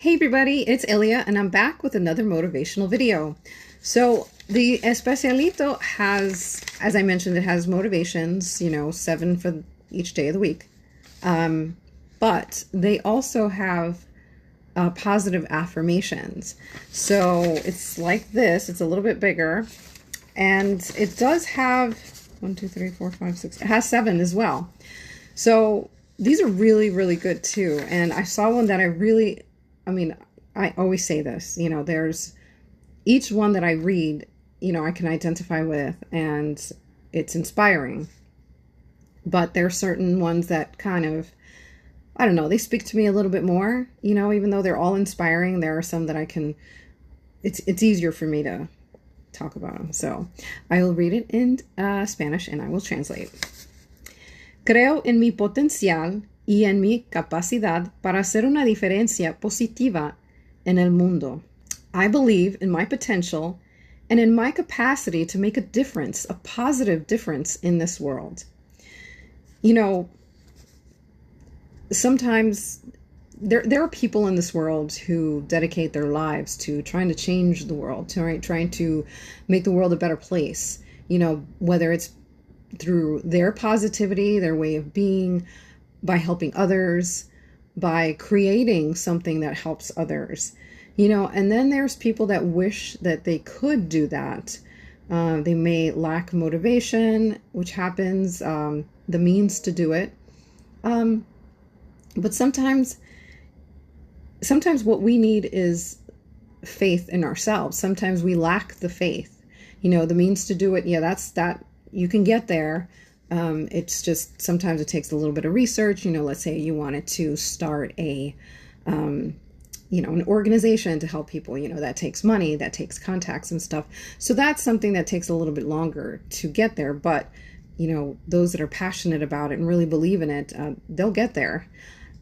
Hey everybody, it's Ilya and I'm back with another motivational video. So the Especialito has, as I mentioned, it has motivations, 7 for each day of the week. But they also have positive affirmations. So it's like this, it's a little bit bigger. And it does have 1, 2, 3, 4, 5, 6, it has 7 as well. So these are really, really good too. And I saw one that I always say this, there's each one that I read, I can identify with and it's inspiring. But there are certain ones that kind of, I don't know, they speak to me a little bit more, even though they're all inspiring, there are some that it's easier for me to talk about them. So I will read it in Spanish and I will translate. Creo en mi potencial y en mi capacidad para hacer una diferencia positiva en el mundo. I believe in my potential and in my capacity to make a difference, a positive difference in this world. Sometimes there are people in this world who dedicate their lives to trying to change the world, trying to make the world a better place, whether it's through their positivity, their way of being, by helping others, by creating something that helps others, and then there's people that wish that they could do that. They may lack motivation, which happens, the means to do it. But sometimes what we need is faith in ourselves. Sometimes we lack the faith, the means to do it. Yeah, that you can get there. It's just sometimes it takes a little bit of research. Let's say you wanted to start an organization to help people, that takes money, that takes contacts and stuff. So that's something that takes a little bit longer to get there. But, those that are passionate about it and really believe in it, they'll get there.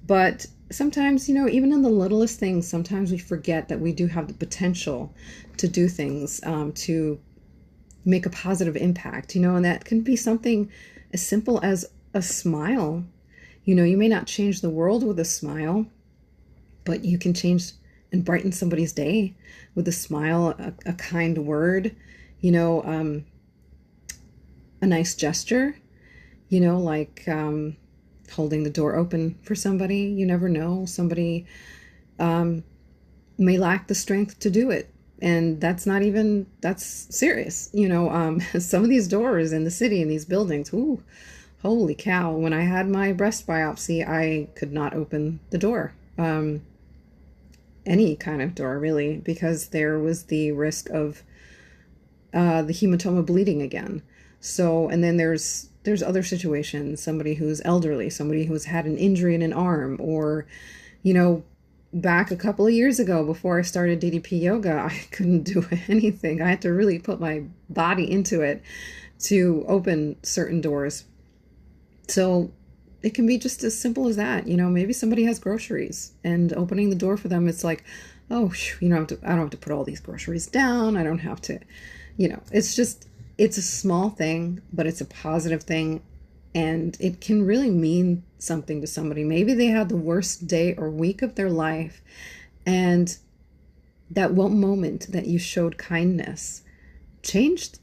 But sometimes, even in the littlest things, sometimes we forget that we do have the potential to do things, to make a positive impact, and that can be something as simple as a smile. You may not change the world with a smile, but you can change and brighten somebody's day with a smile, a kind word, a nice gesture, like holding the door open for somebody. You never know. Somebody may lack the strength to do it. And that's serious. Some of these doors in the city, in these buildings, ooh, holy cow. When I had my breast biopsy, I could not open the door. Any kind of door, really, because there was the risk of the hematoma bleeding again. So, and then there's other situations, somebody who's elderly, somebody who's had an injury in an arm, or, back a couple of years ago before I started DDP yoga, I couldn't do anything. I had to really put my body into it to open certain doors. So it can be just as simple as that. Maybe somebody has groceries and opening the door for them, it's like, oh, I don't have to put all these groceries down. I don't have to, it's a small thing, but it's a positive thing. And it can really mean something to somebody. Maybe they had the worst day or week of their life. And that one moment that you showed kindness changed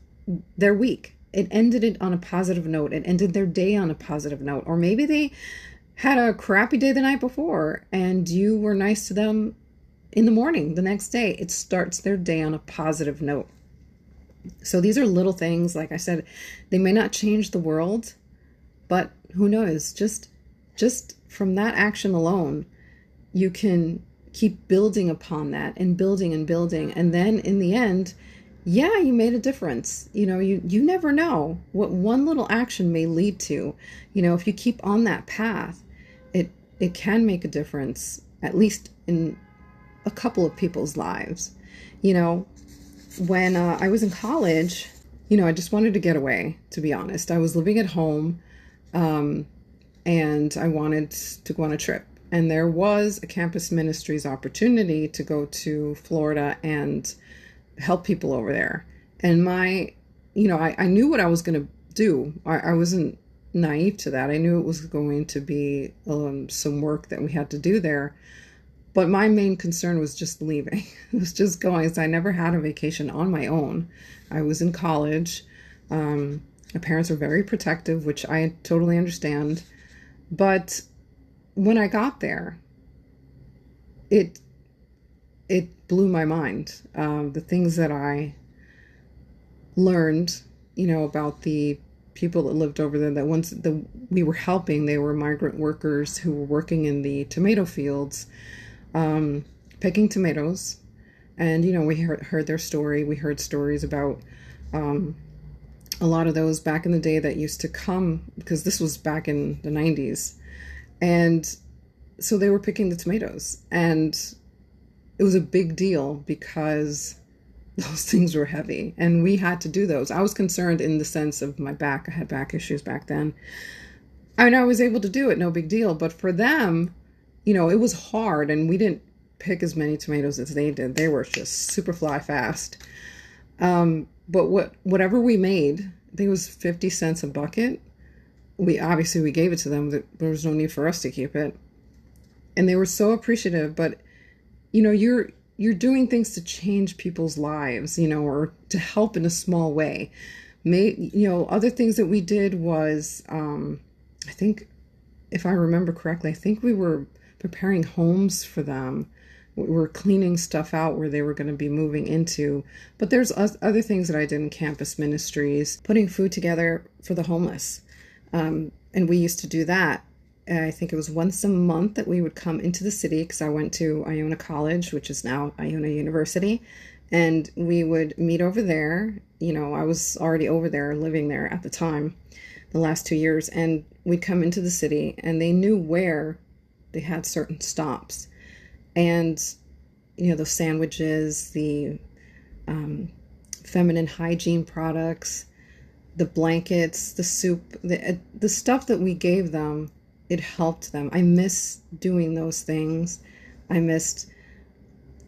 their week. It ended it on a positive note. It ended their day on a positive note. Or maybe they had a crappy day the night before and you were nice to them in the morning the next day. It starts their day on a positive note. So these are little things. Like I said, they may not change the world, but who knows? Just from that action alone, you can keep building upon that and building and building. And then in the end, yeah, you made a difference. You never know what one little action may lead to. If you keep on that path, it can make a difference, at least in a couple of people's lives. When I was in college, I just wanted to get away, to be honest. I was living at home, and I wanted to go on a trip. And there was a campus ministries opportunity to go to Florida and help people over there. And I knew what I was going to do. I wasn't naive to that. I knew it was going to be some work that we had to do there. But my main concern was just leaving. It was just going. So I never had a vacation on my own. I was in college. My parents were very protective, which I totally understand. But when I got there, it it blew my mind. The things that I learned, about the people that lived over there, that we were helping, they were migrant workers who were working in the tomato fields, picking tomatoes. And, we heard their story. We heard stories about a lot of those back in the day that used to come, because this was back in the 90s. And so they were picking the tomatoes. And it was a big deal because those things were heavy. And we had to do those. I was concerned in the sense of my back. I had back issues back then. I mean, I was able to do it, no big deal. But for them, it was hard. And we didn't pick as many tomatoes as they did. They were just super fly fast. But whatever we made, I think it was 50 cents a bucket. We gave it to them. There was no need for us to keep it. And they were so appreciative. But, you're doing things to change people's lives, or to help in a small way. Other things that we did was, I think, if I remember correctly, I think we were preparing homes for them. We were cleaning stuff out where they were going to be moving into. But there's other things that I did in campus ministries, putting food together for the homeless. And we used to do that. I think it was once a month that we would come into the city, because I went to Iona College, which is now Iona University. And we would meet over there. I was already over there, living there at the time, the last 2 years. And we'd come into the city, and they knew where they had certain stops. And, the sandwiches, the feminine hygiene products, the blankets, the soup, the stuff that we gave them, it helped them. I miss doing those things. I miss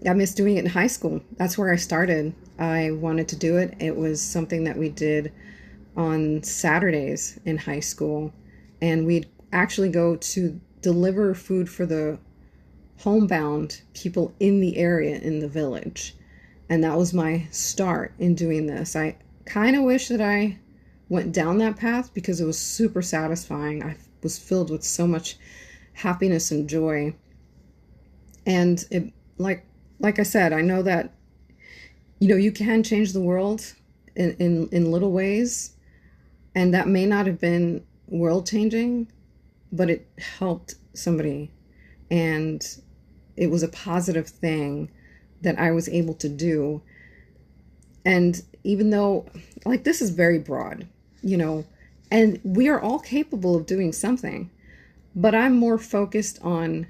doing it in high school. That's where I started. I wanted to do it. It was something that we did on Saturdays in high school. And we'd actually go to deliver food for the homebound people in the area, in the village. And that was my start in doing this. I kind of wish that I went down that path, because it was super satisfying. I was filled with so much happiness and joy. And it, like I said, I know that, you can change the world in little ways. And that may not have been world changing, but it helped somebody. And it was a positive thing that I was able to do. And even though, this is very broad, and we are all capable of doing something, but I'm more focused on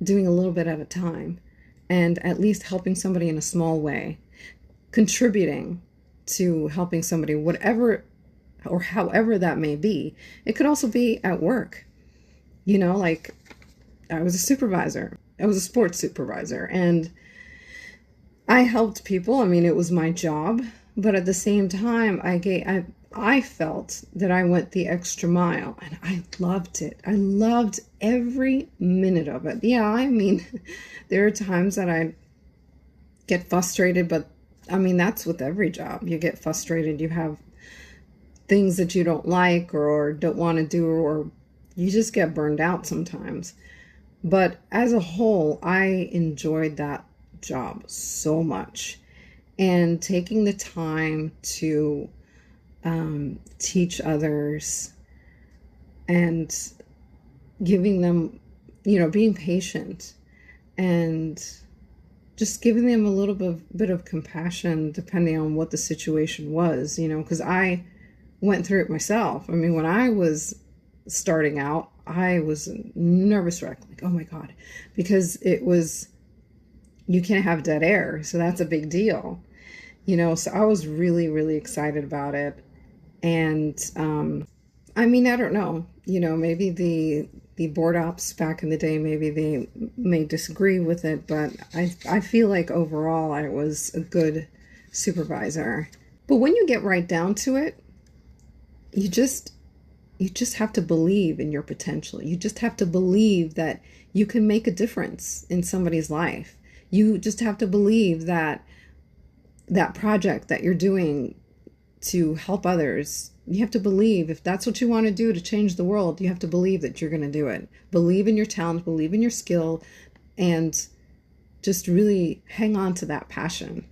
doing a little bit at a time, and at least helping somebody in a small way, contributing to helping somebody, whatever or however that may be. It could also be at work. I was a supervisor. I was a sports supervisor, and I helped people. I mean, it was my job, but at the same time, I felt that I went the extra mile, and I loved it. I loved every minute of it. Yeah, I mean, there are times that I get frustrated, but I mean, that's with every job. You get frustrated. You have things that you don't like or don't want to do, or you just get burned out sometimes. But as a whole, I enjoyed that job so much. And taking the time to teach others, and giving them, being patient, and just giving them a little bit of compassion, depending on what the situation was, because I went through it myself. I mean, when I was starting out, I was a nervous wreck, oh my God, because you can't have dead air. So that's a big deal, so I was really, really excited about it. And, I mean, I don't know, maybe the board ops back in the day, maybe they may disagree with it, but I feel like overall I was a good supervisor. But when you get right down to it, you just you just have to believe in your potential. You just have to believe that you can make a difference in somebody's life. You just have to believe that that project that you're doing to help others, you have to believe, if that's what you want to do to change the world, you have to believe that you're going to do it. Believe in your talent, believe in your skill, and just really hang on to that passion.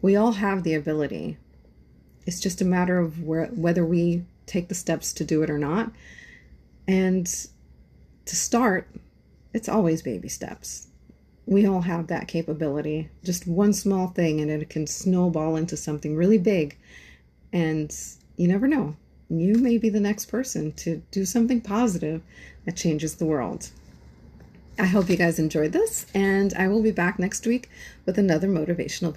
We all have the ability. It's just a matter of whether we take the steps to do it or not. And to start, it's always baby steps. We all have that capability. Just one small thing and it can snowball into something really big. And you never know. You may be the next person to do something positive that changes the world. I hope you guys enjoyed this, and I will be back next week with another motivational video.